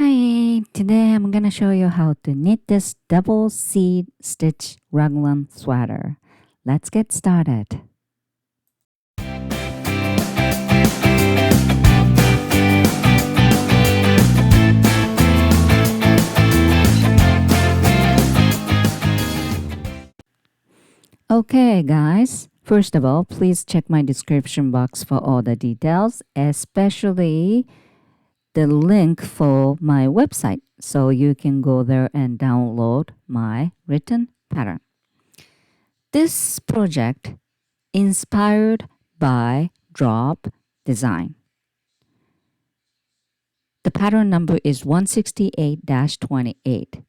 Hi, today I'm gonna show you how to knit this double seed stitch raglan sweater. Let's get started. Okay guys, first of all, please check my description box for all the details, especially the link for my website, so you can go there and download my written pattern. This project inspired by drop design. The pattern number is 168-28.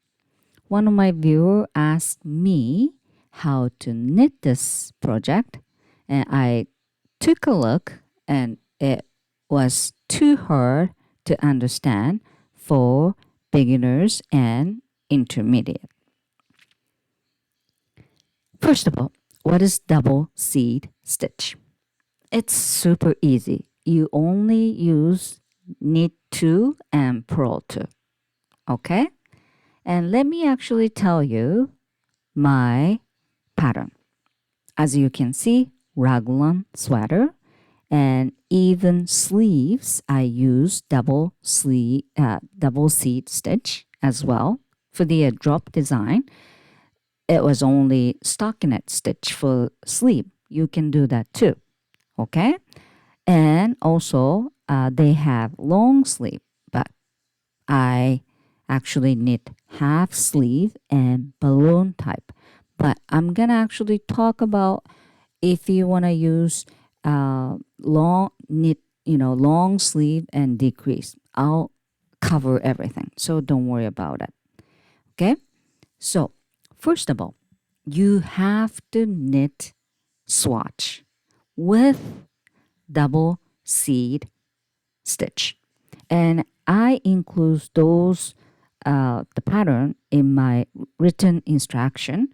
One of my viewers asked me how to knit this project, and I took a look, and it was too hard to understand for beginners and intermediate. First of all, what is double seed stitch? It's super easy. You only use knit 2 and purl 2. Okay? And let me actually tell you my pattern. As you can see, raglan sweater, and even sleeves, I use double seed stitch as well. For the drop design, it was only stockinette stitch for sleeve. You can do that too. Okay? And also, they have long sleeve, but I actually knit half sleeve and balloon type. But I'm gonna actually talk about if you want to use long knit, long sleeve and decrease. I'll cover everything, so don't worry about it. Okay, so first of all, you have to knit swatch with double seed stitch, and I include those the pattern in my written instruction.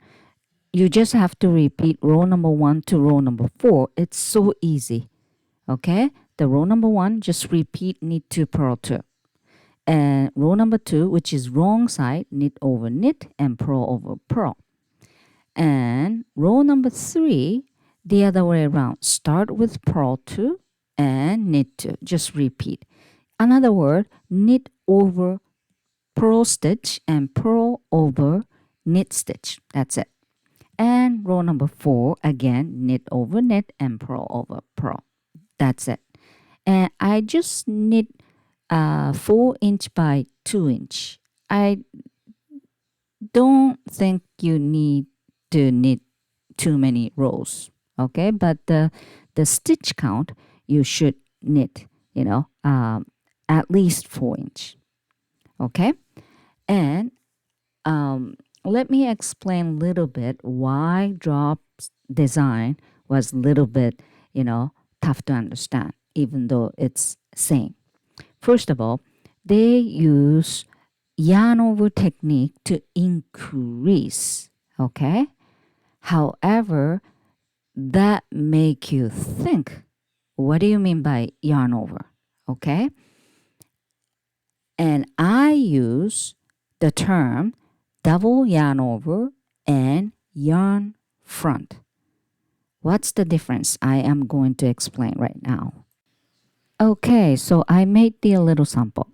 You just have to repeat row number 1 to row number 4. It's so easy. Okay, the row number 1, just repeat knit 2 purl 2, and row number 2, which is wrong side, knit over knit and purl over purl, and row number 3, the other way around, start with purl 2 and knit 2. Just repeat. Another word, knit over purl stitch and purl over knit stitch. That's it. And row number 4, again, knit over knit and purl over purl. That's it. And I just knit 4" by 2". I don't think you need to knit too many rows, okay? But the stitch count, you should knit, at least 4". Okay? And let me explain a little bit why drop design was a little bit, tough to understand, even though it's same. First of all, they use yarn over technique to increase, okay? However, that make you think, what do you mean by yarn over, okay? And I use the term double yarn over and yarn front. What's the difference? I am going to explain right now. Okay, so I made the little sample.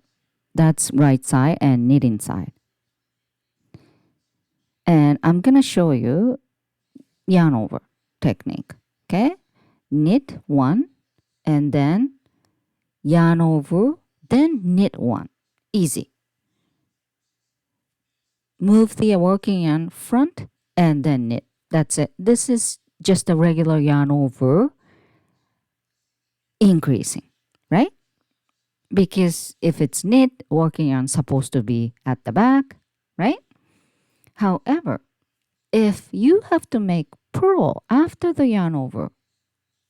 That's right side and knitting side. And I'm gonna show you yarn over technique. Okay, knit 1 and then yarn over, then knit 1. Easy. Move the working yarn front and then knit. That's it. This is just a regular yarn over increasing, right? Because if it's knit, working yarn supposed to be at the back, right? However, if you have to make purl after the yarn over,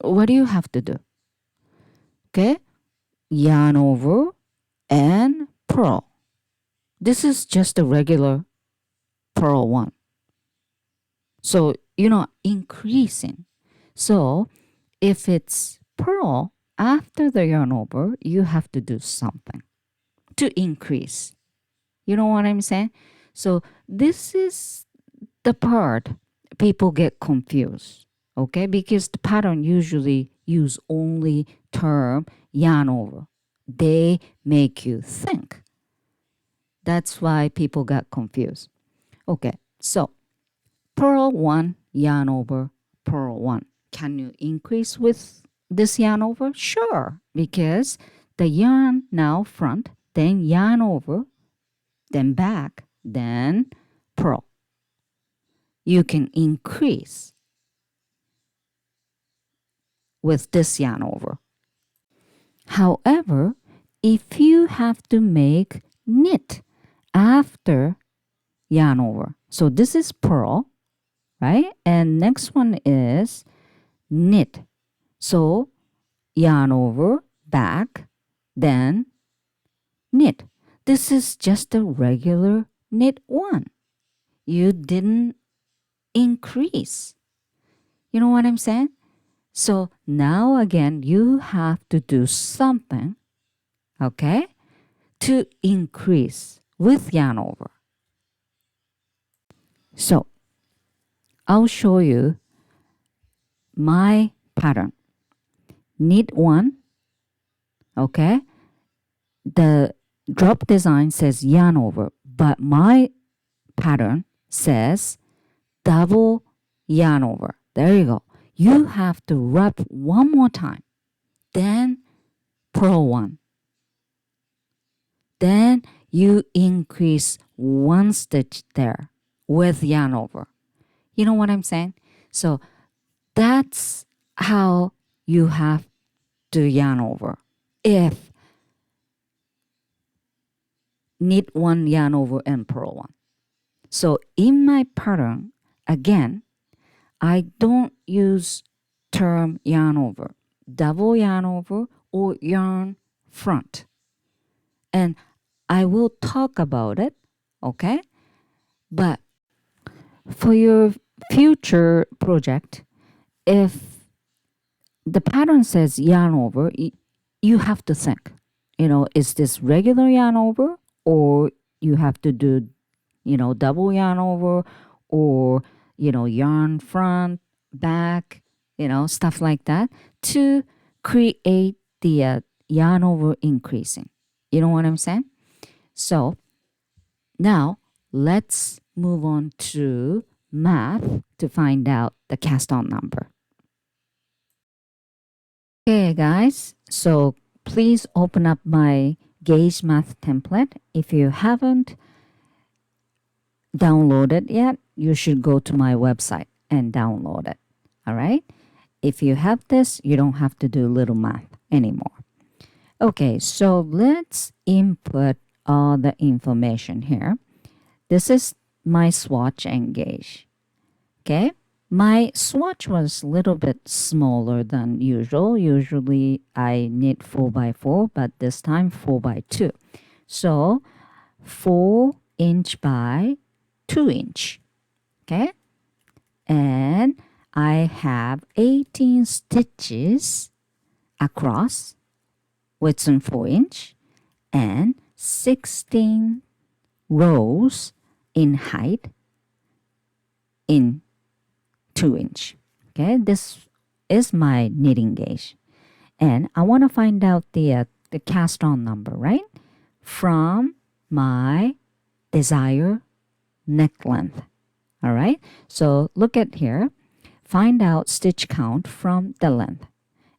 what do you have to do? Okay, yarn over and purl. This is just a regular purl one. So, increasing. So, if it's purl after the yarn over, you have to do something to increase. You know what I'm saying? So this is the part people get confused, okay? Because the pattern usually use only term yarn over. They make you think. That's why people got confused. Okay, so purl 1, yarn over, purl 1. Can you increase with this yarn over? Sure, because the yarn now front, then yarn over, then back, then purl. You can increase with this yarn over. However, if you have to make knit after yarn over, so this is purl, right? And next one is knit. So yarn over, back, then knit. This is just a regular knit one. You didn't increase. You know what I'm saying? So now again, you have to do something, okay, to increase with yarn over. So I'll show you my pattern. Knit 1, okay. The drop design says yarn over, but my pattern says double yarn over. There you go. You have to wrap one more time, then purl 1. Then you increase 1 stitch there with yarn over. You know what I'm saying? So that's how you have to yarn over. If knit 1, yarn over, and purl 1. So in my pattern, again, I don't use term yarn over, double yarn over, or yarn front. And I will talk about it, okay? But for your future project, if the pattern says yarn over, you have to think, is this regular yarn over, or you have to do, double yarn over, or, yarn front, back, stuff like that to create the yarn over increasing. You know what I'm saying? So now let's move on to math to find out the cast on number. Okay, guys, so please open up my gauge math template. If you haven't downloaded yet, you should go to my website and download it. All right? If you have this, you don't have to do little math anymore. Okay, so let's input all the information here. This is my swatch and gauge. Okay? My swatch was a little bit smaller than usual. Usually I knit 4x4, but this time 4x2. So 4 inch by 2 inch. Okay? And I have 18 stitches across, width and 4 inch, and 16 rows in height in 2 inch. Okay, this is my knitting gauge, and I want to find out the cast on number, right, from my desired neck length. All right, so look at here, find out stitch count from the length,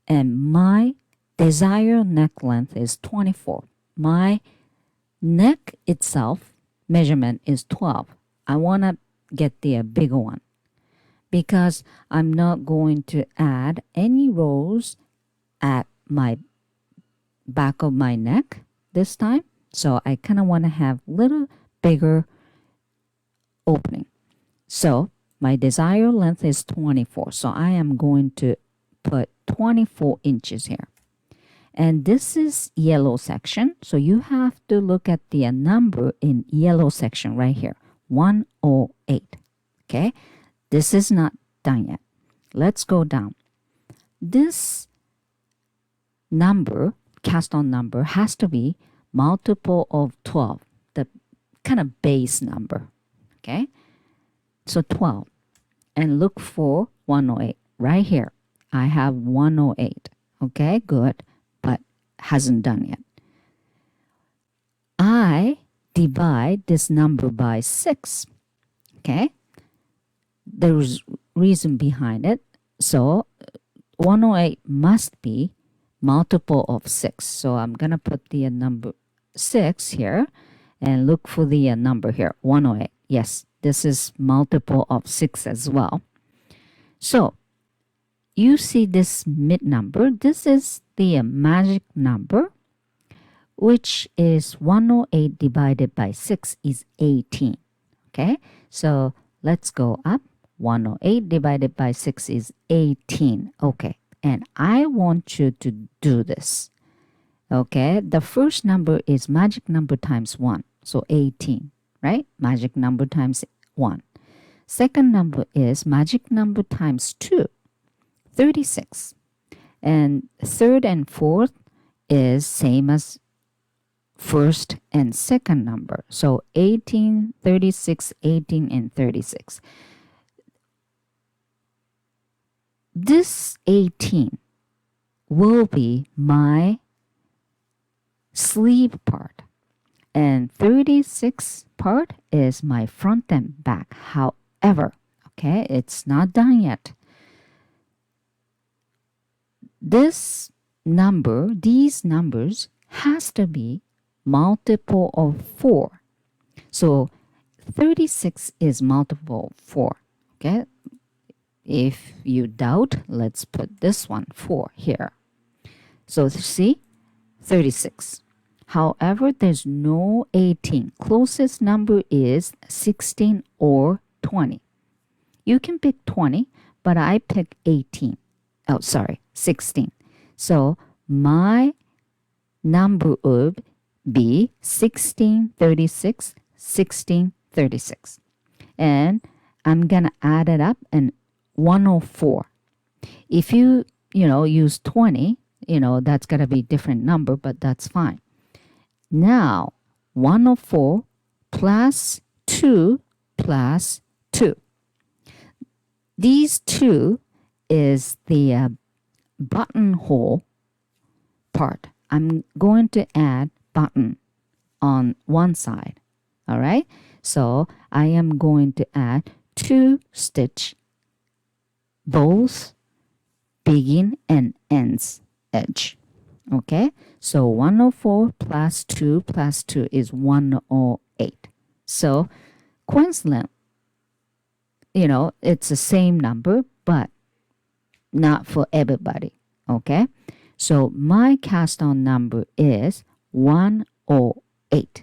and my desired neck length is 24. My neck itself measurement is 12. I want to get the bigger one, because I'm not going to add any rows at my back of my neck this time. So I kind of want to have little bigger opening. So my desired length is 24. So I am going to put 24 inches here. And this is yellow section. So you have to look at the number in yellow section right here, 108. Okay. This is not done yet. Let's go down. This number, cast on number, has to be multiple of 12. The kind of base number. Okay, so 12. And look for 108 right here. I have 108. Okay, good, but hasn't done yet. I divide this number by 6. Okay, there's reason behind it. So 108 must be multiple of 6. So I'm going to put the number 6 here and look for the number here, 108. Yes, this is multiple of 6 as well. So you see this mid number. This is the magic number, which is 108 divided by 6 is 18. Okay, so let's go up. 108 divided by 6 is 18. Okay, and I want you to do this. Okay, the first number is magic number times 1, so 18, right? Magic number times 1. Second number is magic number times 2, 36. And third and fourth is same as first and second number. So 18, 36, 18, and 36. This 18 will be my sleeve part, and 36 part is my front and back. However, okay, it's not done yet. This number, these numbers has to be multiple of 4. So 36 is multiple of 4. Okay, if you doubt, let's put this one 4 here. So see, 36. However, there's no 18. Closest number is 16 or 20. You can pick 20, but I pick 18. Oh, sorry, 16. So my number would be 1636, 1636. And I'm going to add it up and 104. If you use 20, that's going to be a different number, but that's fine. Now, 104 plus 2 plus 2. These 2 is the buttonhole part. I'm going to add button on one side. All right? So I am going to add 2 stitch, both begin and ends edge. Okay? So 104 plus 2 plus 2 is 108. So coincident, it's the same number, but not for everybody. Okay? So my cast on number is 108.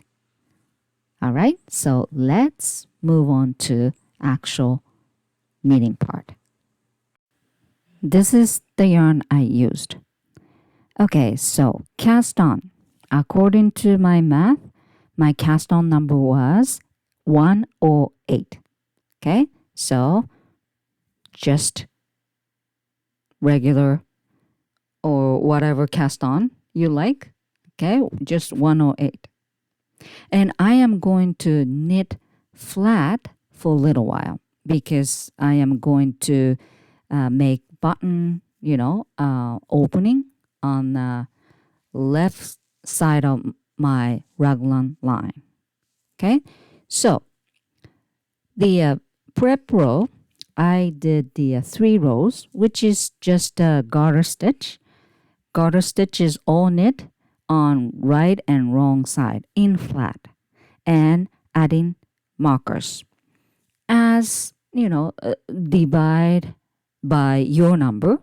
All right? So let's move on to actual knitting part. This is the yarn I used. Okay, so cast on. According to my math, my cast on number was 108. Okay, so just regular or whatever cast on you like. Okay, just 108. And I am going to knit flat for a little while because I am going to make button, opening on the left side of my raglan line. Okay, so the prep row, I did the 3 rows, which is just a garter stitch. Garter stitch is all knit on right and wrong side in flat, and adding markers. As divide by your number.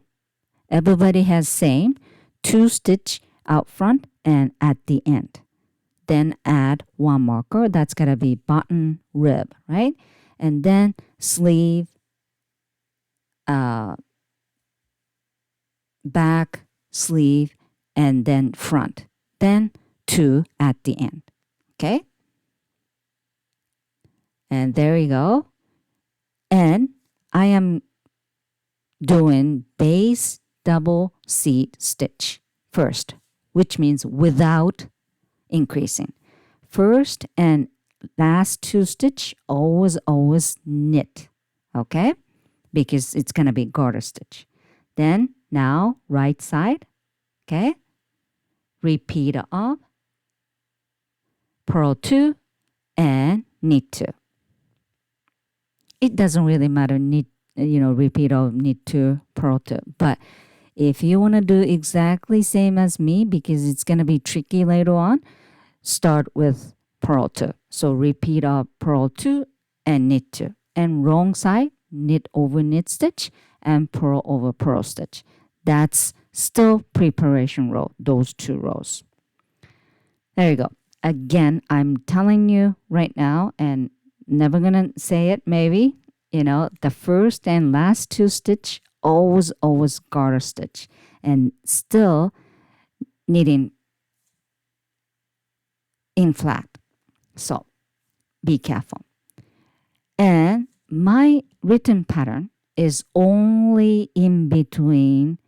Everybody has same 2 stitch out front and at the end. Then add 1 marker. That's going to be button rib, right? And then sleeve, back, sleeve, and then front. Then 2 at the end. Okay? And there you go. And I am doing base double seat stitch first, which means without increasing. First and last 2 stitch, always knit, okay? Because it's going to be garter stitch. Then now right side, okay? Repeat of purl 2 and knit 2. It doesn't really matter knit, repeat of knit 2, purl 2. But if you want to do exactly same as me, because it's going to be tricky later on, start with purl 2. So repeat of purl 2 and knit 2. And wrong side, knit over knit stitch and purl over purl stitch. That's still preparation row, those 2 rows. There you go. Again, I'm telling you right now, and never gonna say it maybe, the first and last 2 stitch, always garter stitch. And still knitting in flat. So be careful. And my written pattern is only in between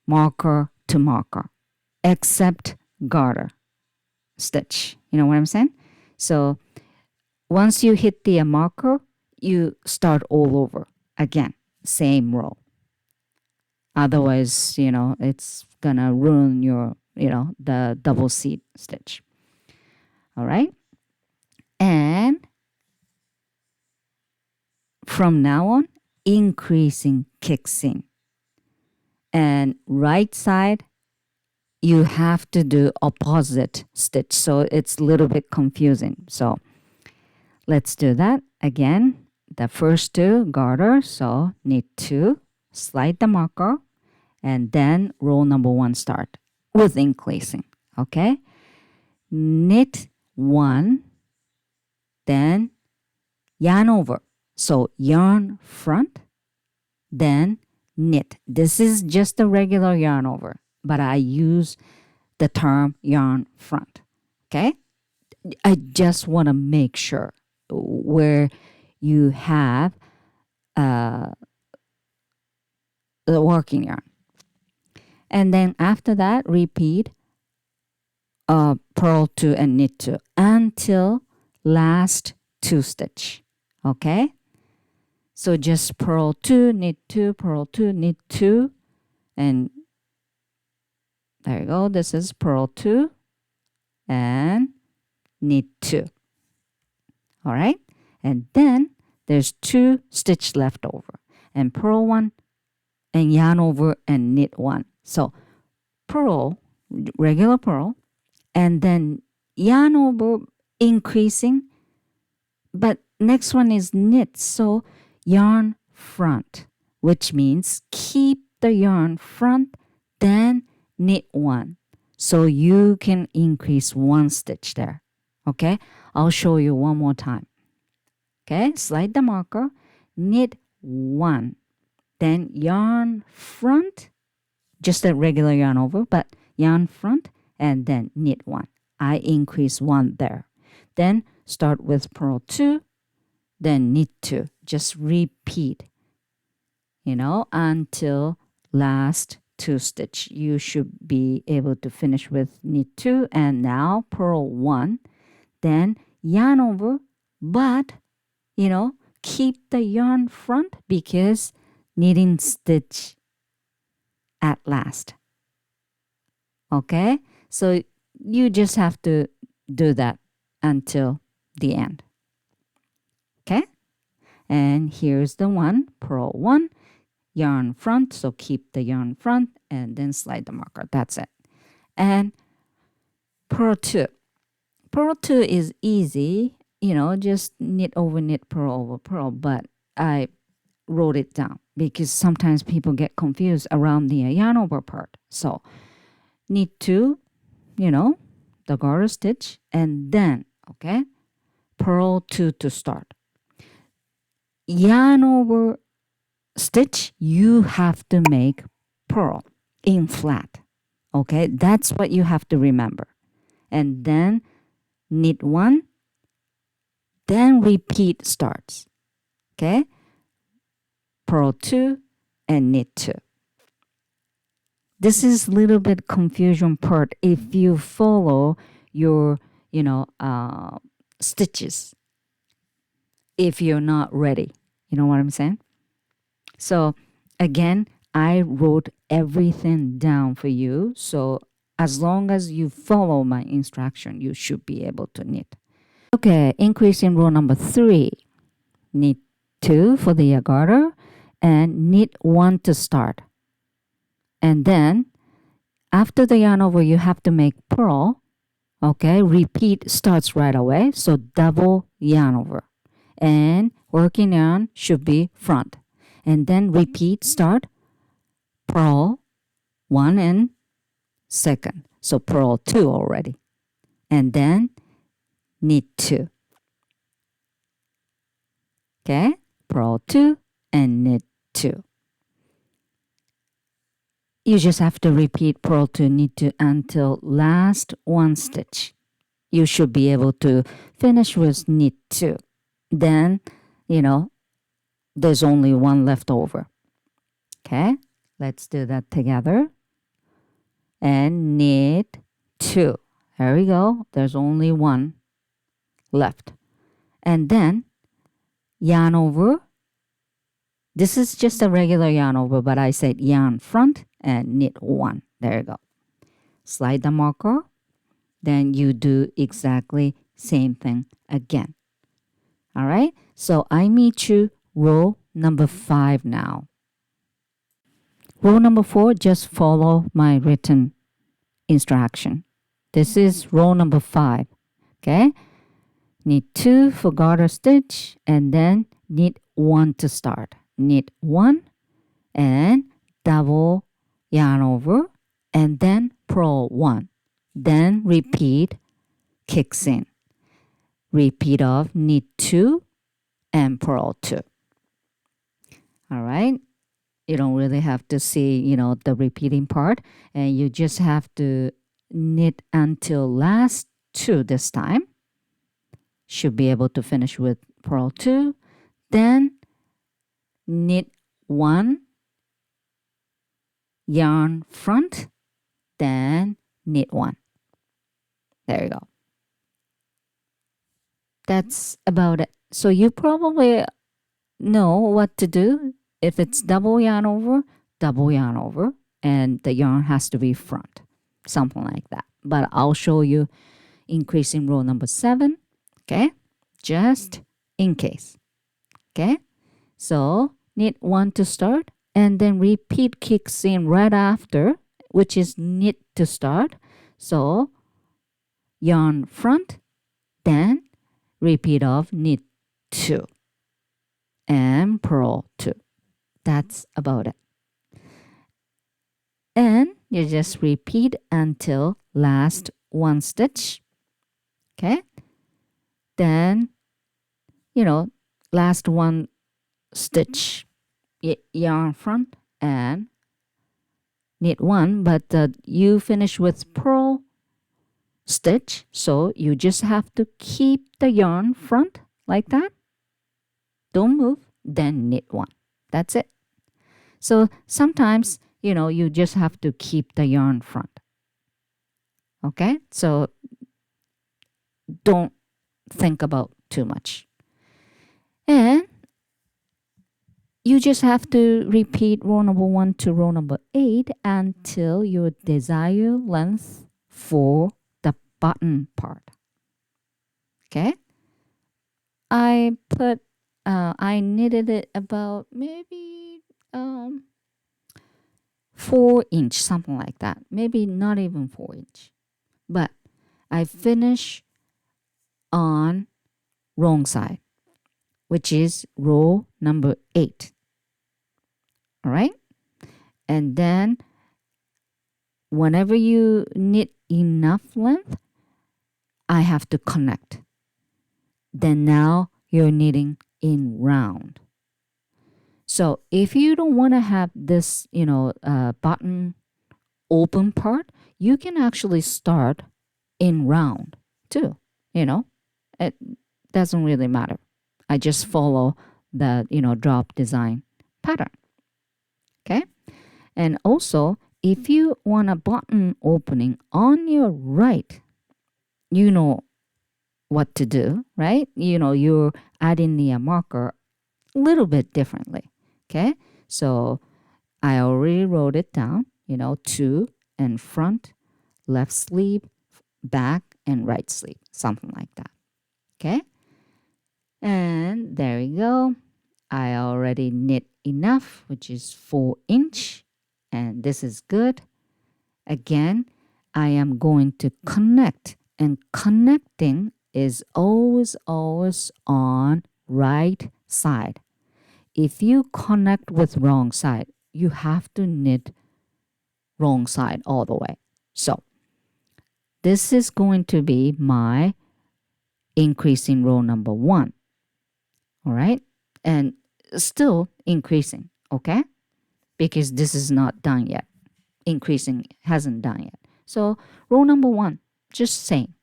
marker to marker, except garter stitch. You know what I'm saying? So once you hit the marker, you start all over again, same row. Otherwise, it's gonna ruin your, the double seat stitch. All right. And from now on, increasing kicks in. And right side, you have to do opposite stitch. So it's a little bit confusing. So let's do that again. The first 2 garter, so knit 2, slide the marker, and then row number 1 start with increasing. Okay, knit 1, then yarn over. So yarn front, then knit. This is just a regular yarn over, but I use the term yarn front. Okay, I just want to make sure where you have the working yarn. And then after that, repeat purl 2 and knit 2 until last 2 stitch. Okay, so just purl 2, knit 2, purl 2, knit 2, and there you go. This is purl 2 and knit 2. All right, and then there's 2 stitch left over, and purl 1 and yarn over and knit 1. So purl, regular purl, and then yarn over, increasing, but next one is knit. So yarn front, which means keep the yarn front, then knit 1. So you can increase 1 stitch there. Okay, I'll show you one more time. Okay, slide the marker, knit 1, then yarn front, just a regular yarn over, but yarn front, and then knit 1. I increase 1 there. Then start with purl 2, then knit 2. Just repeat, until last 2 stitch. You should be able to finish with knit 2, and now purl 1, then yarn over, but keep the yarn front because knitting stitch at last. Okay, so you just have to do that until the end. Okay, and here's the one, purl 1, yarn front, so keep the yarn front and then slide the marker. That's it. And purl 2. Purl 2 is easy, just knit over knit, purl over purl, but I wrote it down because sometimes people get confused around the yarn over part. So knit 2, the garter stitch, and then, okay, purl 2 to start. Yarn over stitch, you have to make purl in flat. Okay, that's what you have to remember. And then knit 1, then repeat starts. Okay, purl 2 and knit 2. This is a little bit confusion part if you follow your stitches if you're not ready. You know what I'm saying? So again, I wrote everything down for you. So as long as you follow my instruction, you should be able to knit. Okay, increase in row number 3. Knit 2 for the garter and knit 1 to start. And then after the yarn over, you have to make purl. Okay, repeat starts right away. So double yarn over. And working yarn should be front. And then repeat start, purl 1 and second. So purl 2 already. And then knit 2. Okay, purl 2 and knit 2. You just have to repeat purl 2, knit 2 until last 1 stitch. You should be able to finish with knit 2. Then, there's only 1 left over. Okay, let's do that together. And knit 2. There we go. There's only 1 left. And then yarn over. This is just a regular yarn over, but I said yarn front and knit 1. There you go. Slide the marker. Then you do exactly same thing again. All right. So I meet you row number 5 now. Row number 4, just follow my written instruction. This is row number 5. Okay. Knit 2 for garter stitch and then knit 1 to start. Knit 1 and double yarn over and then purl 1. Then repeat, kicks in. Repeat of knit 2 and purl 2. All right. You don't really have to see, the repeating part. And you just have to knit until last 2 this time. Should be able to finish with purl 2. Then knit 1, yarn front, then knit 1. There you go. That's about it. So you probably know what to do. If it's double yarn over, and the yarn has to be front. Something like that. But I'll show you increasing row number 7. Okay? Just in case. Okay? So knit 1 to start and then repeat kicks in right after, which is knit to start. So yarn front, then repeat of knit 2 and purl 2. That's about it. And you just repeat until last 1 stitch. Okay? Then, last 1 stitch, yarn front and knit 1, but you finish with purl stitch, so you just have to keep the yarn front like that. Don't move, then knit 1. That's it. So sometimes, you just have to keep the yarn front. Okay? So don't think about too much. And you just have to repeat row number 1 to row number 8 until your desired length for the button part. Okay? I knitted it about maybe 4 inch, something like that. Maybe not even 4 inch. But I finish on wrong side, which is row number 8. All right? And then whenever you knit enough length, I have to connect. Then now you're knitting in round. So if you don't want to have this, button open part, you can actually start in round too. It doesn't really matter. I just follow the, drop design pattern. Okay. And also, if you want a button opening on your right, what to do, right? You're adding the marker a little bit differently. Okay, so I already wrote it down, 2 and front, left sleeve, back, and right sleeve, something like that. Okay, and there we go. I already knit enough, which is 4-inch, and this is good. Again, I am going to connect, and connecting is always on right side. If you connect with wrong side, you have to knit wrong side all the way. So this is going to be my increasing row number 1. All right, and still increasing, okay, because this is not done yet. Increasing hasn't done yet. So row number 1, just same.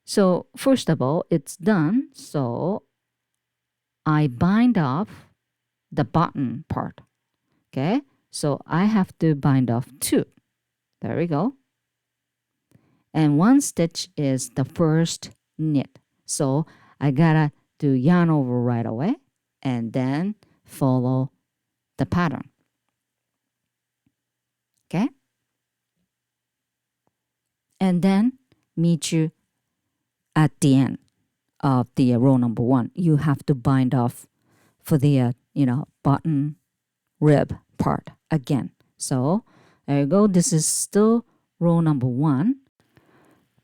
So first of all, it's done. So I bind off the button part. Okay, so I have to bind off 2. There we go. And 1 stitch is the first knit. So I gotta do yarn over right away and then follow the pattern. Okay? And then meet you at the end of the row number 1. You have to bind off for the button rib part again. So there you go. This is still row number 1.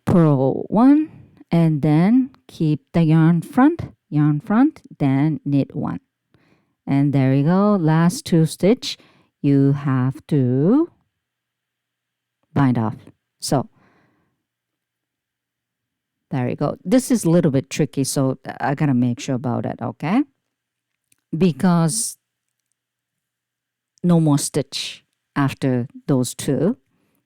Purl 1, and then keep the yarn front, then knit 1. And there you go. Last 2 stitch, you have to bind off. So there you go. This is a little bit tricky, so I gotta make sure about it, okay? Because no more stitch after those 2.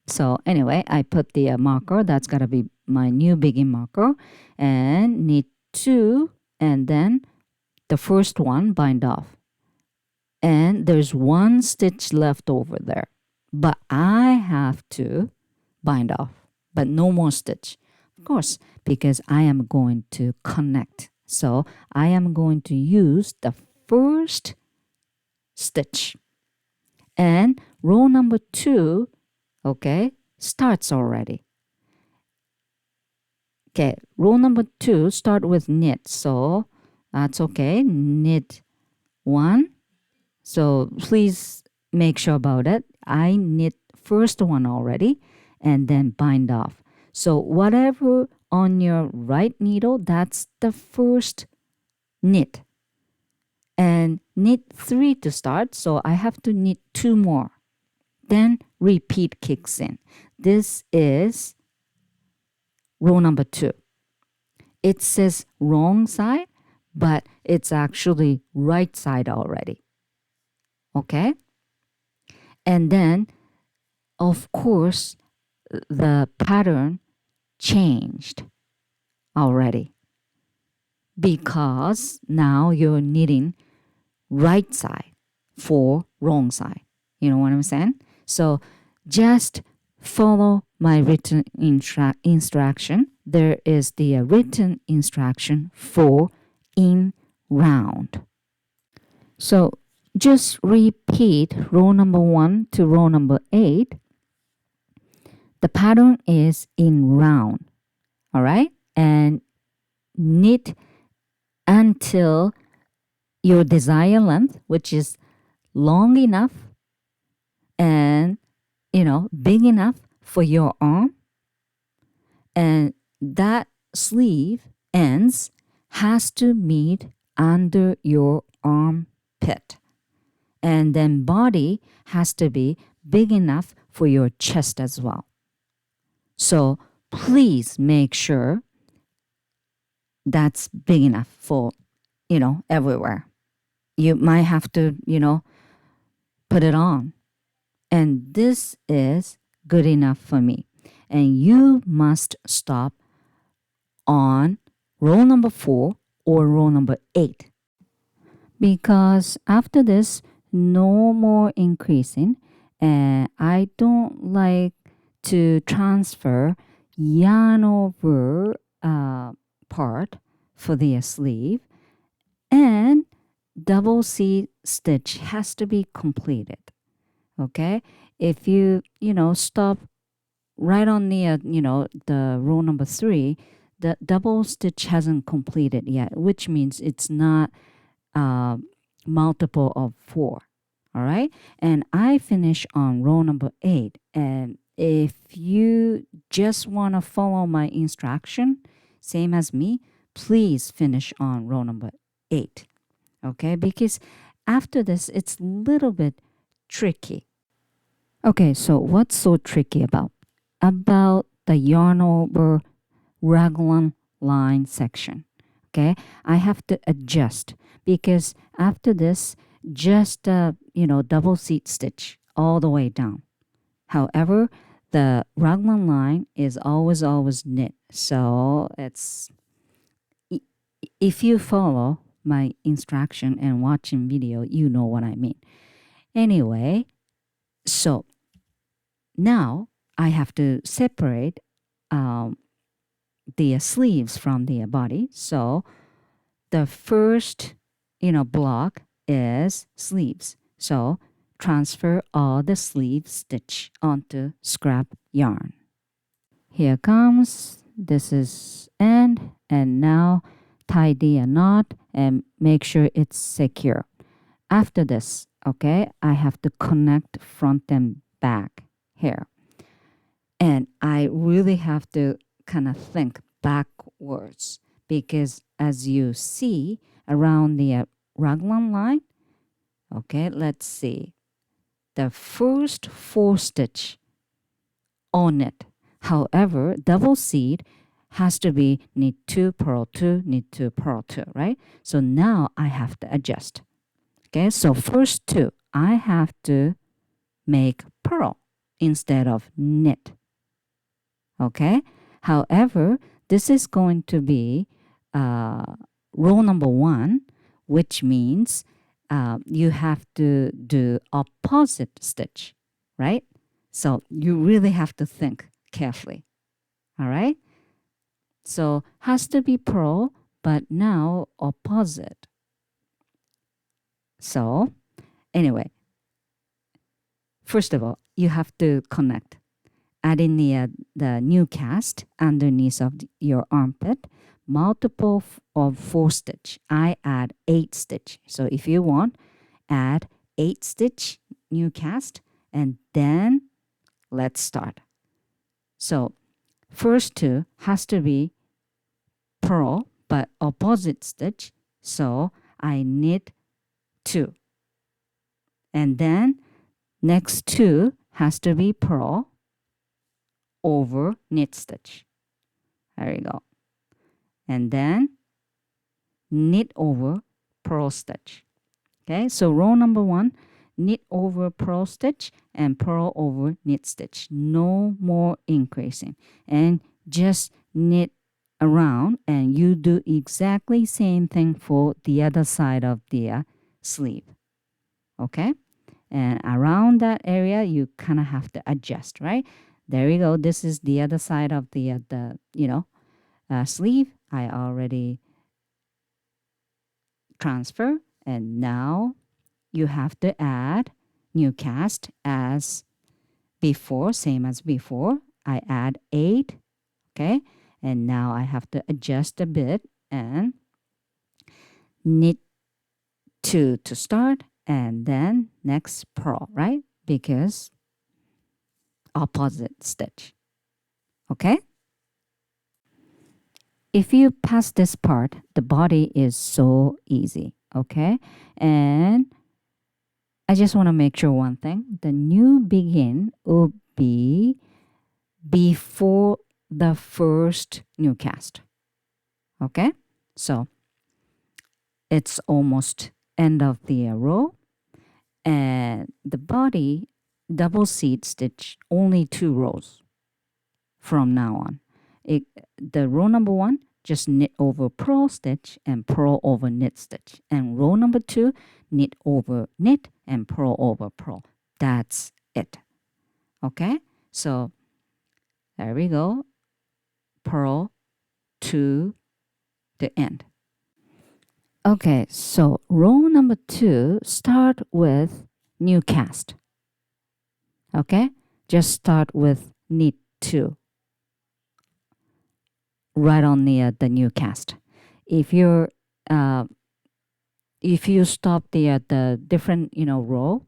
So anyway, I put the marker. That's gotta be my new begin marker, and knit 2, and then the first one bind off. And there's 1 stitch left over there, but I have to bind off, but no more stitch. Of course, because I am going to connect. So I am going to use the first stitch. And row number 2, okay, starts already. Okay, row number 2 start with knit. So that's okay. Knit 1. So please make sure about it. I knit first one already and then bind off. So whatever on your right needle, that's the first knit. And knit 3 to start. So I have to knit 2 more. Then repeat kicks in. This is row number 2. It says wrong side, but it's actually right side already. Okay? And then, of course, the pattern changed already because now you're knitting right side for wrong side. You know what I'm saying? So just follow my written instruction. There is the written instruction for in round. So just repeat row number 1 to row number 8. The pattern is in round. All right? And knit until your desired length, which is long enough and big enough for your arm, and that sleeve ends has to meet under your armpit, and then body has to be big enough for your chest as well. So please make sure that's big enough for everywhere. You might have to put it on. And this is good enough for me. And you must stop on row number 4 or row number 8. Because after this, no more increasing. And I don't like to transfer yarn over part for the sleeve, and double C stitch has to be completed. Okay, if you stop right on the the row number 3, the double stitch hasn't completed yet, which means it's not multiple of 4. All right, and I finish on row number 8. And if you just want to follow my instruction, same as me, please finish on row number 8. Okay, because after this, it's a little bit tricky. Okay, so what's so tricky about the yarn over raglan line section? Okay, I have to adjust because after this, just double seat stitch all the way down. However, the raglan line is always knit, so if you follow my instruction and watching video, you know what I mean. Anyway, so now I have to separate the sleeves from the body. So the first block is sleeves. So transfer all the sleeve stitch onto scrap yarn. Here comes, this is end, and now tie the knot and make sure it's secure. After this, okay, I have to connect front and back here. And I really have to kind of think backwards because as you see around the raglan line, okay, let's see, the first 4 stitch on it. However, double seed has to be knit 2, purl 2, knit 2, purl 2, right? So now I have to adjust. Okay, so first 2, I have to make purl instead of knit. Okay, however, this is going to be row number 1, which means you have to do opposite stitch, right? So you really have to think carefully. All right, so has to be purl, but now opposite. So anyway, first of all, you have to connect. Add in the new cast underneath of your armpit, multiple of 4 stitch. I add 8 stitch. So if you want, add 8 stitch new cast, and then let's start. So first 2 has to be purl but opposite stitch. So I knit 2, and then next 2 has to be purl over knit stitch. There you go. And then knit over purl stitch. Okay, so row number 1, knit over purl stitch and purl over knit stitch. No more increasing. And just knit around, and you do exactly same thing for the other side of the sleeve. Okay, and around that area you kind of have to adjust, right? There you go. This is the other side of the sleeve. I already transfer, and now you have to add new cast as before, same as before. I add 8, okay, and now I have to adjust a bit and knit 2 to start, and then next purl, right? Because opposite stitch. Okay, if you pass this part, the body is so easy. Okay, and I just want to make sure one thing. The new begin will be before the first new cast. Okay, so it's almost end of the row, and the body double seat stitch only 2 rows from now on. The row number 1, just knit over purl stitch and purl over knit stitch, and row number 2, knit over knit and purl over purl. That's it. Okay, so there we go. Purl to the end. Okay, so row number 2, start with new cast. Okay, just start with knit 2 right on the new cast. If you stop the different row,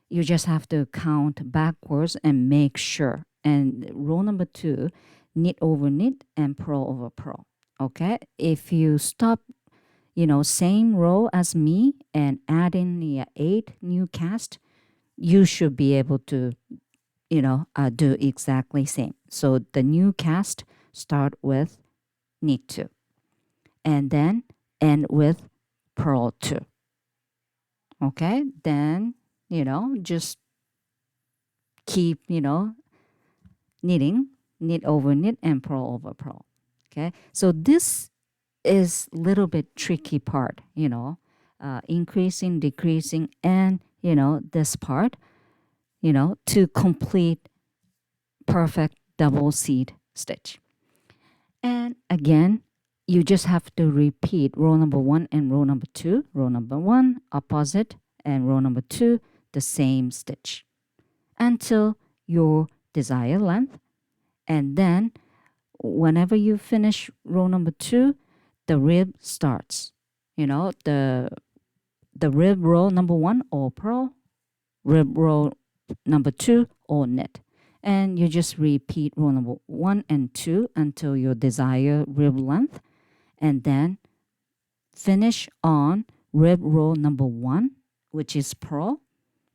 you just have to count backwards and make sure. And row number 2, knit over knit and purl over purl. Okay, if you stop same row as me and add in the 8 new cast, you should be able to do exactly same. So the new cast start with knit 2 and then end with purl 2. Okay, then just keep knitting, knit over knit and purl over purl. Okay, so this is a little bit tricky part, increasing, decreasing, and this part, to complete perfect double seed stitch. And again, you just have to repeat row number 1 and row number 2. Row number 1 opposite and row number 2 the same stitch until your desired length. And then whenever you finish row number 2, the rib starts. The rib row number 1 all purl, rib row number 2 all knit. And you just repeat row number 1 and 2 until your desired rib length, and then finish on rib row number 1, which is purl,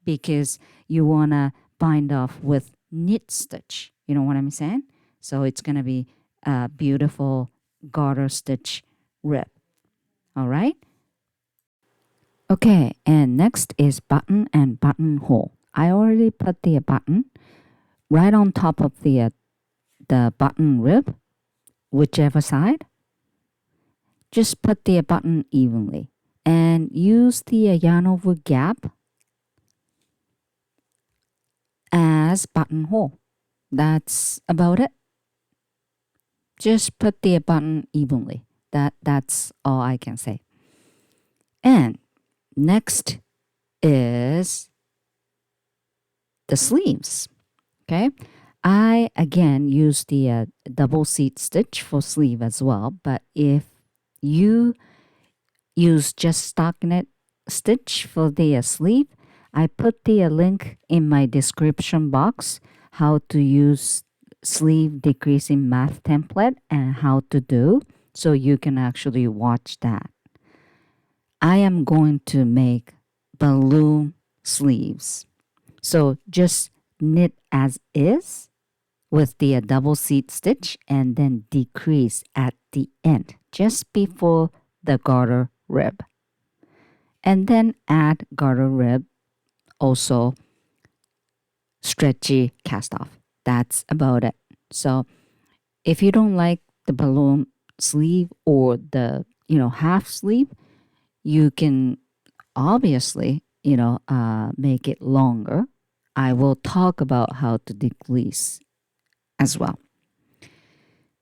because you want to bind off with knit stitch. You know what I'm saying? So it's going to be a beautiful garter stitch rib. All right? Okay, and next is button and buttonhole. I already put the button right on top of the button rib, whichever side. Just put the button evenly and use the yarn over gap as buttonhole. That's about it. Just put the button evenly. That's all I can say. And next is the sleeves. Okay, I again use the double seat stitch for sleeve as well, but if you use just stockinette stitch for the sleeve, I put the link in my description box how to use sleeve decreasing math template and how to do, so you can actually watch that. I am going to make balloon sleeves, so just knit as is with the double seat stitch and then decrease at the end just before the garter rib, and then add garter rib, also stretchy cast off. That's about it. So if you don't like the balloon sleeve or the half sleeve, you can obviously make it longer. I will talk about how to decrease as well.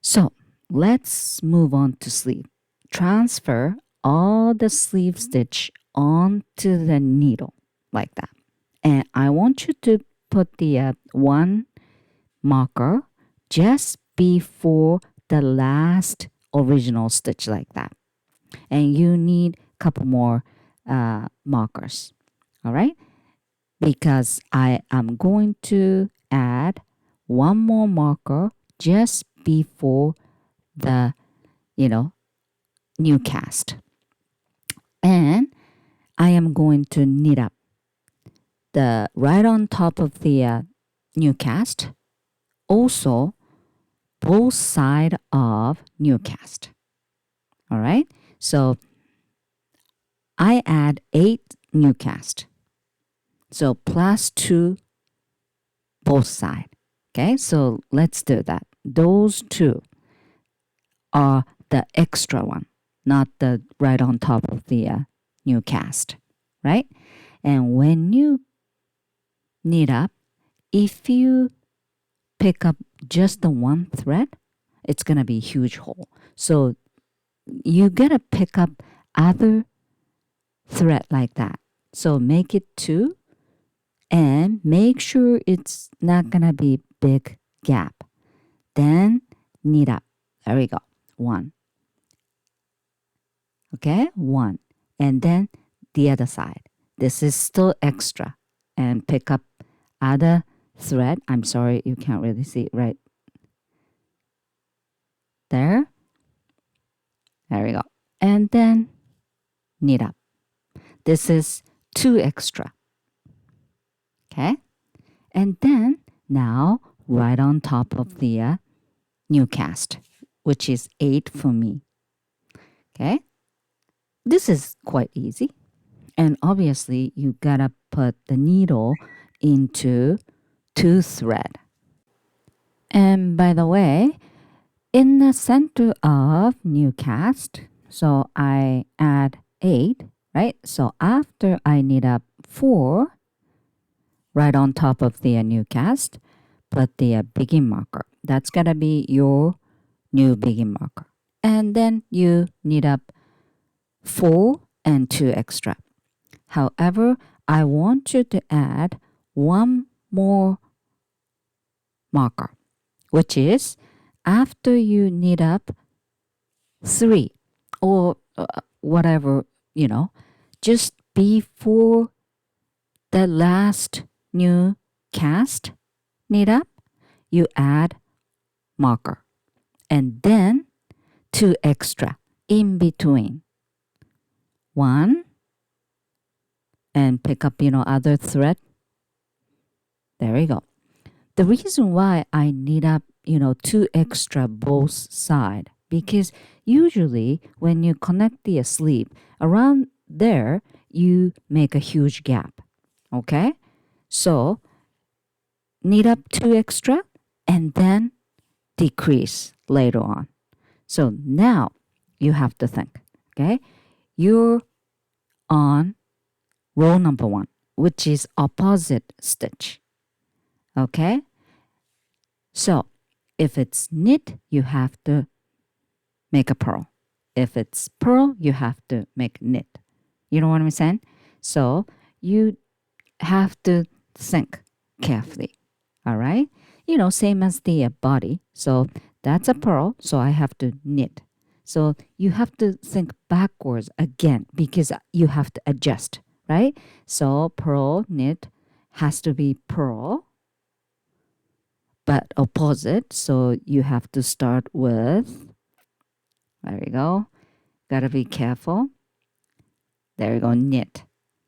So let's move on to sleeve. Transfer all the sleeve stitch onto the needle like that. And I want you to put the one marker just before the last original stitch like that. And you need a couple more markers. All right? Because I am going to add one more marker just before the new cast, and I am going to knit up the right on top of the new cast, also both side of new cast. All right, so I add 8 new cast, so plus 2 both side. Okay, so let's do that. Those 2 are the extra one, not the right on top of the new cast, right? And when you knit up, if you pick up just the one thread it's going to be a huge hole. So you got to pick up other thread like that. So make it 2 and make sure it's not going to be big gap. Then knit up. There we go. 1. Okay, 1. And then the other side. This is still extra. And pick up other thread. I'm sorry, you can't really see it right there. There we go. And then knit up. This is 2 extra. Okay. And then now right on top of the new cast, which is 8 for me. Okay. This is quite easy. And obviously you gotta put the needle into 2 thread. And by the way, in the center of new cast, so I add 8, right? So after I knit up 4, right on top of the new cast, put the begin marker. That's gonna be your new begin marker. And then you knit up 4 and 2 extra. However, I want you to add 1 more marker, which is after you knit up 3 or whatever, just before the last new cast knit up, you add marker and then 2 extra in between. 1 and pick up, other thread. There we go. The reason why I knit up, 2 extra both side, because usually when you connect the sleeve around there, you make a huge gap. Okay? So knit up 2 extra and then decrease later on. So now you have to think, okay? You're on row number 1, which is opposite stitch. Okay? So if it's knit, you have to make a purl. If it's purl, you have to make knit. You know what I'm saying? So you have to think carefully. All right? Same as the body. So that's a purl, so I have to knit. So you have to think backwards again because you have to adjust, right? So purl, knit has to be purl, but opposite. So you have to start with, there we go. Gotta be careful. There we go, knit.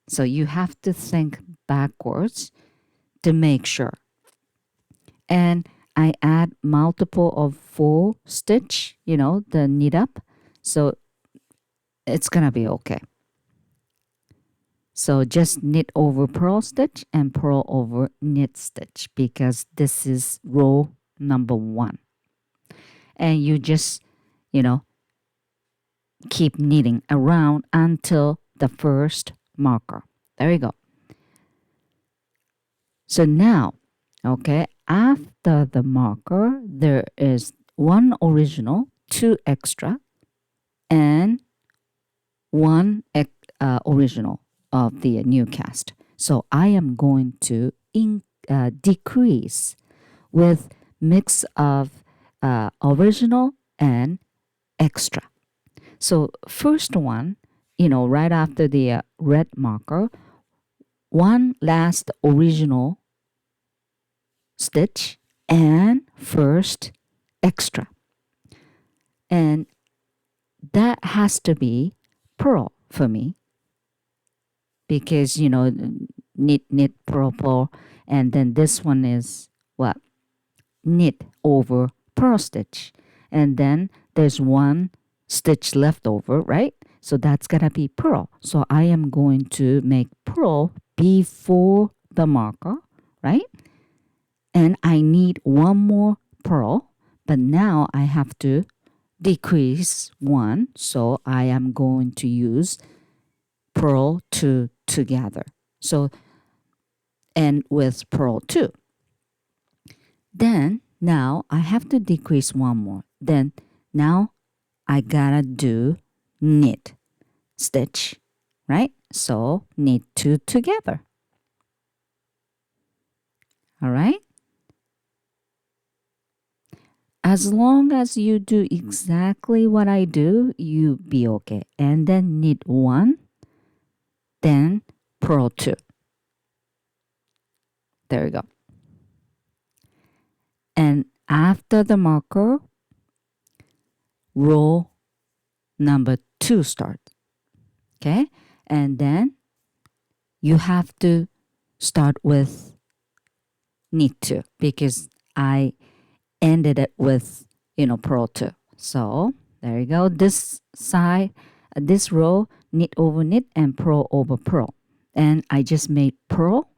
So you have to think backwards to make sure. And I add multiple of 4 stitch, the knit up. So it's gonna be okay. So just knit over purl stitch and purl over knit stitch because this is row number 1. And you just, keep knitting around until the first marker. There we go. So now, okay, after the marker, there is 1 original, 2 extra, and 1 original of the new cast. So I am going to decrease with mix of original and extra. So first one, right after the red marker, 1 last original stitch and first extra. And that has to be purl for me because, knit, purl, purl. And then this one is what? Knit over purl stitch. And then there's 1 stitch left over, right? So that's gonna be purl. So I am going to make purl before the marker, right? And I need 1 more purl, but now I have to decrease 1. So I am going to use purl 2 together. So, and with purl 2. Then now I have to decrease 1 more. then now I gotta do knit, stitch, right? So knit 2 together. All right? As long as you do exactly what I do, you be okay. And then knit 1, then purl 2. There you go. And after the marker, row number 2 start. Okay? And then you have to start with knit 2 because I ended it with, purl 2. So there you go. This side, this row, knit over knit and purl over purl. And I just made purl,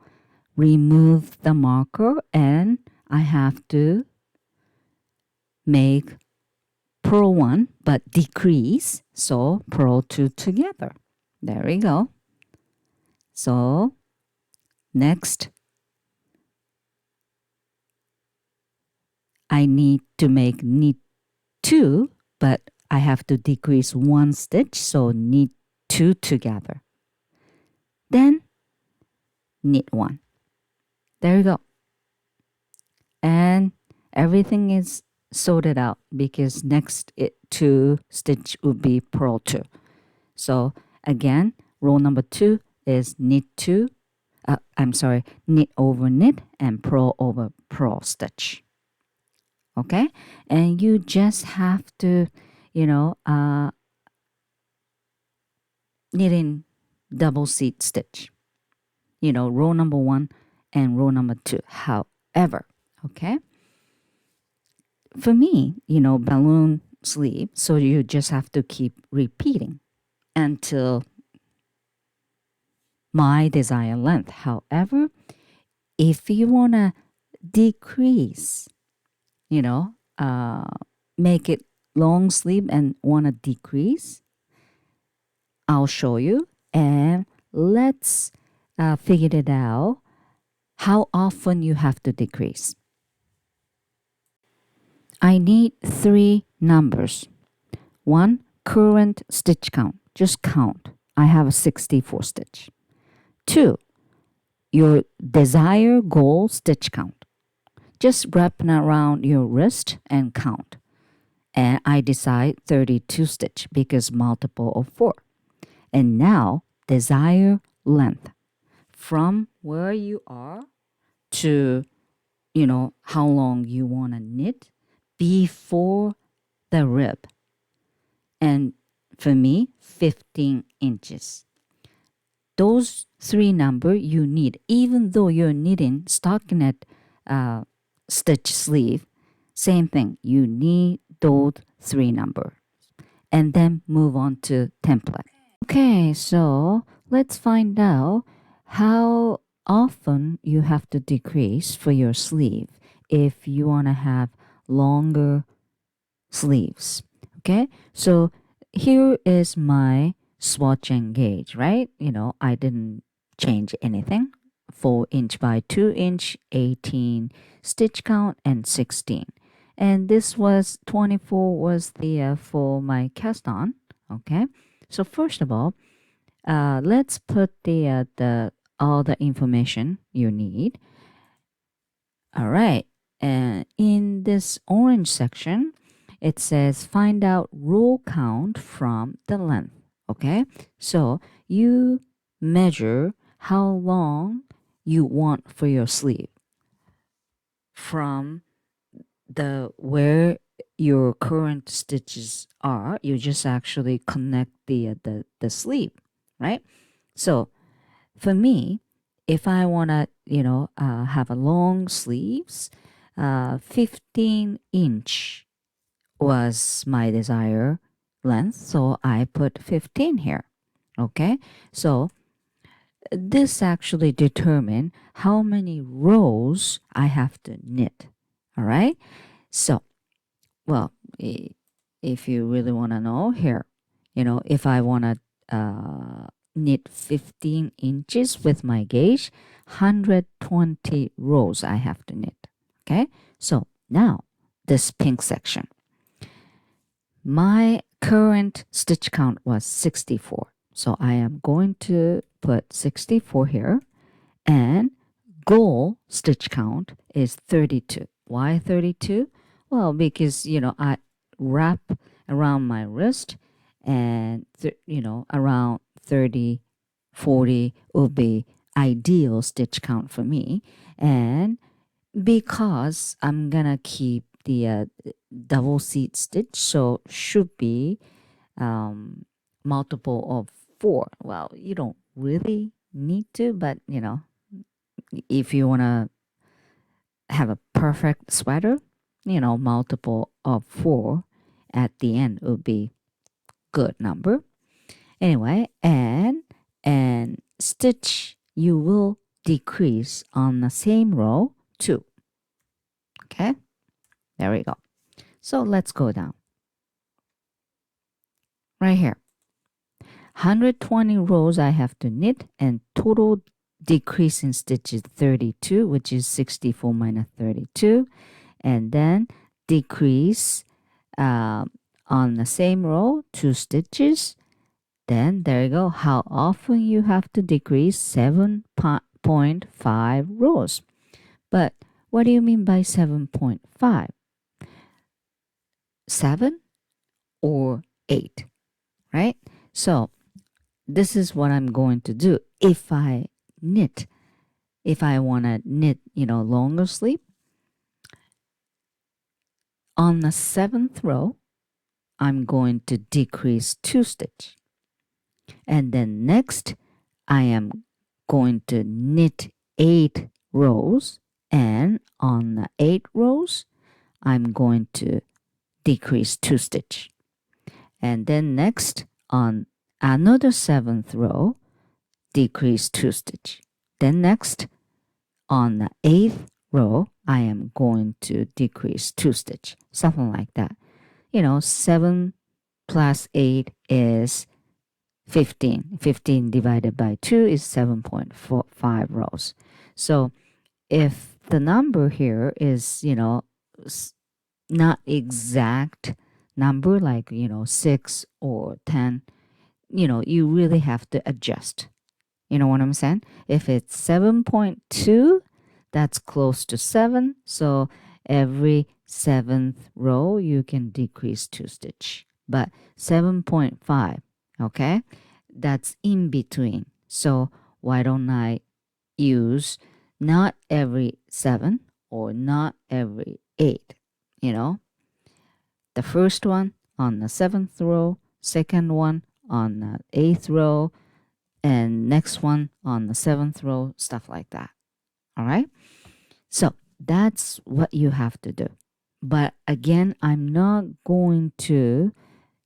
remove the marker, and I have to make purl 1 but decrease, so purl 2 together. There we go. So next I need to make knit 2, but I have to decrease 1 stitch, so knit 2 together. Then knit 1. There you go. And everything is sorted out because next to stitch would be purl 2. So again, row number 2 is knit 2, knit over knit and purl over purl stitch. Okay, and you just have to, knit in double seat stitch. Row number 1 and row number 2. However, okay, for me, balloon sleeve, so you just have to keep repeating until my desired length. However, if you want to decrease, make it long sleeve and want to decrease, I'll show you, and let's figure it out how often you have to decrease. I need 3 numbers. 1, current stitch count. Just count. I have a 64 stitch. 2, your desired goal stitch count. Just wrap around your wrist and count. And I decide 32 stitch because multiple of 4. And now desired length from where you are to, how long you want to knit before the rib. And for me, 15 inches. Those 3 numbers you need, even though you're knitting stockinette stitch sleeve, same thing. You need those 3 numbers. And then move on to template. Okay, so let's find out how often you have to decrease for your sleeve if you want to have longer sleeves. Okay, so here is my swatch and gauge, right? I didn't change anything. 4 inch by 2 inch, 18 stitch count, and 16. And this was 24 was the for my cast on. Okay, so first of all, let's put the all the information you need. All right, and in this orange section, it says find out row count from the length. Okay, so you measure how long you want for your sleeve from the where your current stitches are. You just actually connect the sleeve, right? So for me, if I want to have a long sleeves, 15 inch was my desired length, so I put 15 here. Okay, so this actually determine how many rows I have to knit. All right, so well, if you really want to know here, if I want to knit 15 inches with my gauge, 120 rows I have to knit. Okay, so now this pink section. My current stitch count was 64. So I am going to put 64 here, and goal stitch count is 32. Why 32? Well, because, I wrap around my wrist, and, around 30, 40 would be ideal stitch count for me. And because I'm gonna keep the double seat stitch, so should be multiple of 4. Well, you don't really need to, but if you want to have a perfect sweater, multiple of 4 at the end would be good number. Anyway, and stitch you will decrease on the same row 2. Okay, there we go. So let's go down right here. 120 rows I have to knit, and total decrease in stitch is 32, which is 64 minus 32. And then decrease on the same row 2 stitches. Then there you go. How often you have to decrease? 7.5 rows. But what do you mean by 7.5? 7 or 8, right? So this is what I'm going to do. If I want to knit, longer sleeve, on the 7th row, I'm going to decrease 2 stitch. And then next, I am going to knit 8 rows. And on the 8 rows, I'm going to decrease 2 stitch. And then next, on another 7th row, decrease 2 stitch. Then next, on the 8th row, I am going to decrease 2 stitch, something like that. 7 plus 8 is 15. 15 divided by 2 is 7.45 rows. So if the number here is, not exact number like, 6 or 10, you really have to adjust. You know what I'm saying? If it's 7.2, that's close to 7. So every 7th row, you can decrease 2 stitch. But 7.5, okay, that's in between. So why don't I use not every 7 or not every 8, The first one on the 7th row, second one on the 8th row, and next one on the 7th row, stuff like that. All right? So that's what you have to do. But again, I'm not going to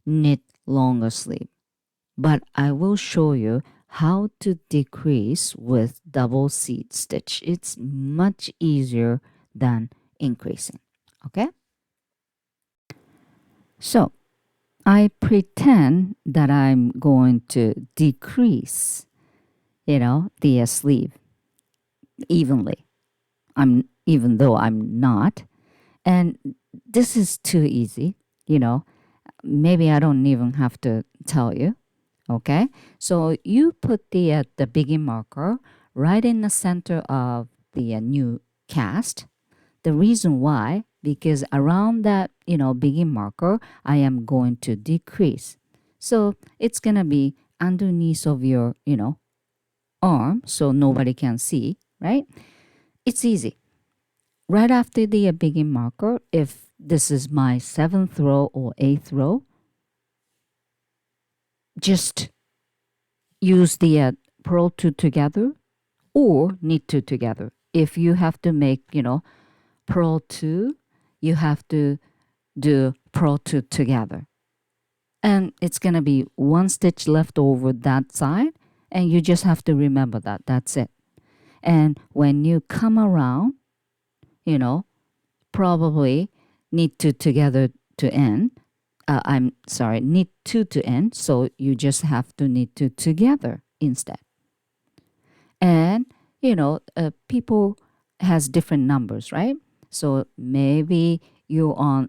knit longer sleeve, but I will show you how to decrease with double seat stitch. It's much easier than increasing. Okay? So I pretend that I'm going to decrease, the sleeve evenly. Even though I'm not. And this is too easy, Maybe I don't even have to tell you. Okay? So you put the begin marker right in the center of the new cast. The reason why, because around that, begin marker, I am going to decrease. So it's going to be underneath of your, arm, so nobody can see, right? It's easy. Right after the begin marker, if this is my 7th row or 8th row, just use the purl 2 together or knit 2 together. If you have to make, purl 2, you have to do purl 2 together. And it's going to be 1 stitch left over that side, and you just have to remember that. That's it. And when you come around, probably knit 2 together to end. I'm sorry, knit 2 to end. So you just have to knit 2 together instead. And, people has different numbers, right? So maybe you're on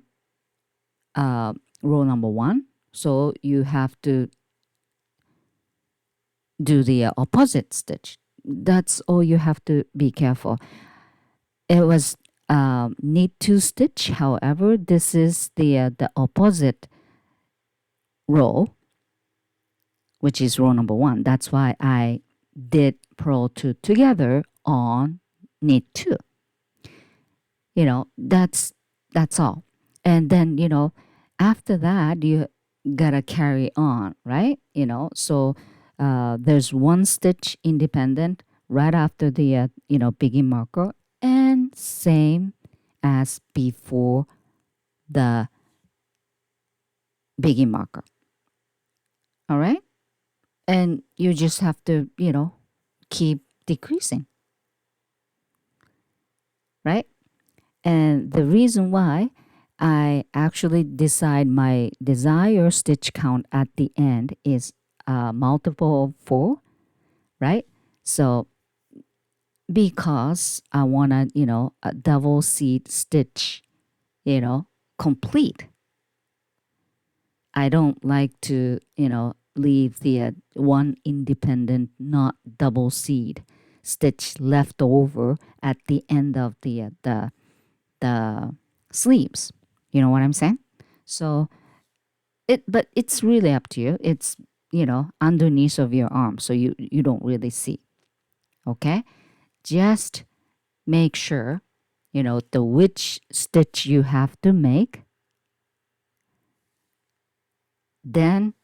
row number 1. So you have to do the opposite stitch. That's all you have to be careful. It was knit 2 stitch. However, this is the opposite row, which is row number 1. That's why I did purl 2 together on knit 2. That's all. And then, after that, you gotta carry on, right? So there's one stitch independent right after the, begin marker, and same as before the begin marker. All right? And you just have to, keep decreasing, right? And the reason why I actually decide my desired stitch count at the end is a multiple of 4, right? So because I want to, a double seed stitch, complete. I don't like to, leave the one independent, not double seed stitch left over at the end of the sleeves. You know what I'm saying? So but it's really up to you. It's, underneath of your arm, so you don't really see. Okay? Just make sure, the which stitch you have to make. Then,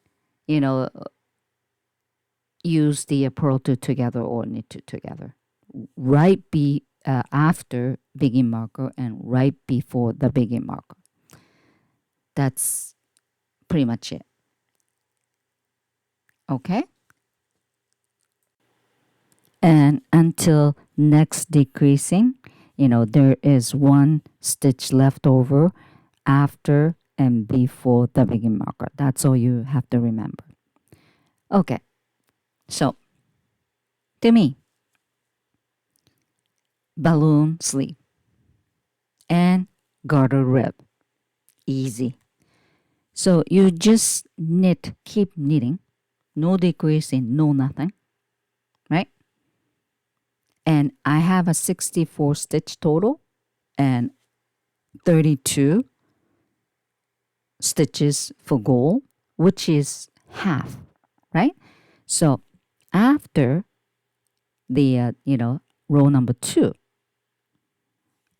use the purl 2 together or knit 2 together. Right after begin marker and right before the begin marker. That's pretty much it. Okay? And until next decreasing, there is one stitch left over after and before the begin marker. That's all you have to remember. Okay, so to me, balloon sleeve and garter rib, easy. So you just knit, keep knitting, no decreasing, no nothing, right? And I have a 64 stitch total and 32 stitches for goal, which is half, right? So after the, row number 2,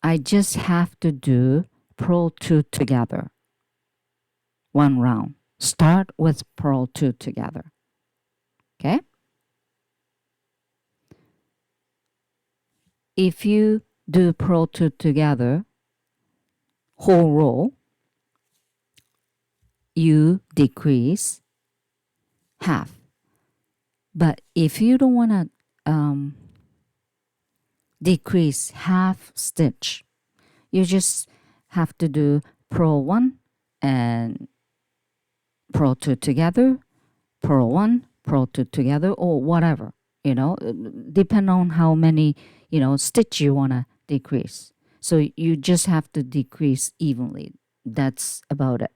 I just have to do purl 2 together. One round. Start with purl 2 together. Okay? If you do purl 2 together, whole row, you decrease half. But if you don't want to decrease half stitch, you just have to do purl 1 and purl 2 together, purl 1, purl 2 together, or whatever, depend on how many, stitch you want to decrease. So you just have to decrease evenly. That's about it.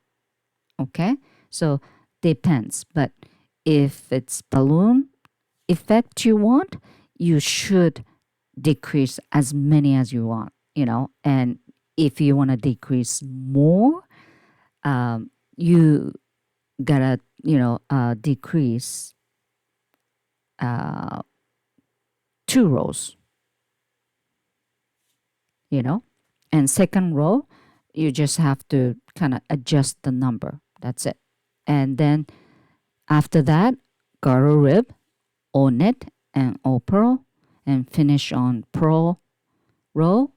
Okay? So depends. But if it's balloon effect you want, you should decrease as many as you want, and if you want to decrease more, you gotta, decrease 2 rows, and second row, you just have to kind of adjust the number. That's it. And then after that, garter rib, all knit and all purl, and finish on purl row,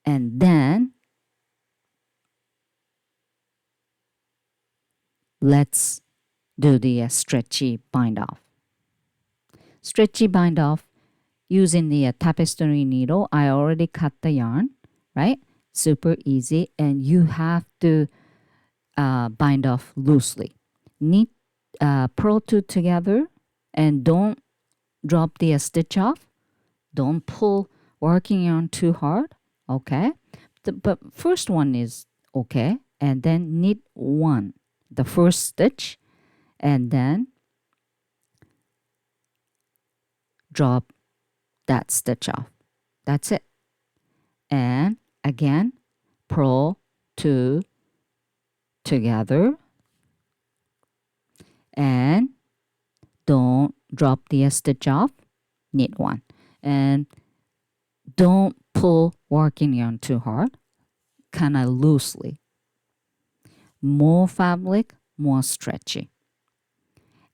and then let's do the stretchy bind off. Stretchy bind off using the tapestry needle. I already cut the yarn, right? Super easy, and you have to bind off loosely. Knit purl 2 together, and don't drop the stitch off. Don't pull working yarn too hard, okay? But first one is okay, and then knit 1 the first stitch and then drop that stitch off. That's it. And again, purl 2 together and don't drop the stitch off, knit 1. And don't pull working yarn too hard, kind of loosely. More fabric, more stretchy.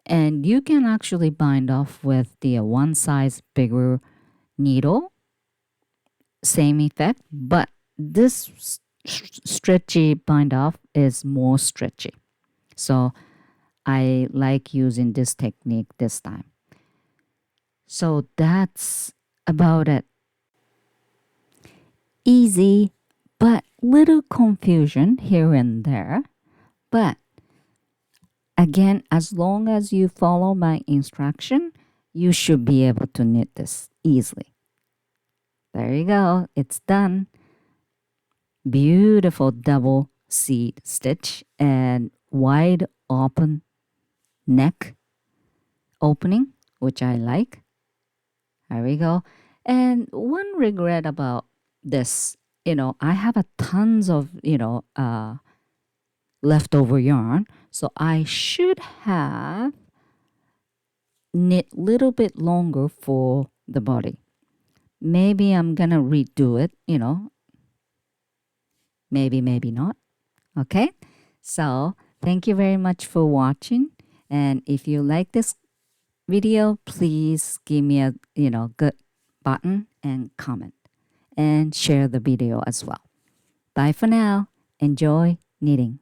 And you can actually bind off with the one size bigger needle, same effect, but this stretchy bind off is more stretchy. So I like using this technique this time. So that's about it. Easy, but little confusion here and there. But again, as long as you follow my instruction, you should be able to knit this easily. There you go. It's done. Beautiful double seed stitch and wide open neck opening, which I like. There we go. And one regret about this, I have a tons of, leftover yarn. So I should have knit a little bit longer for the body. Maybe I'm going to redo it, maybe, maybe not. Okay. So thank you very much for watching. And if you like this video, please give me a, good button and comment and share the video as well. Bye for now. Enjoy knitting.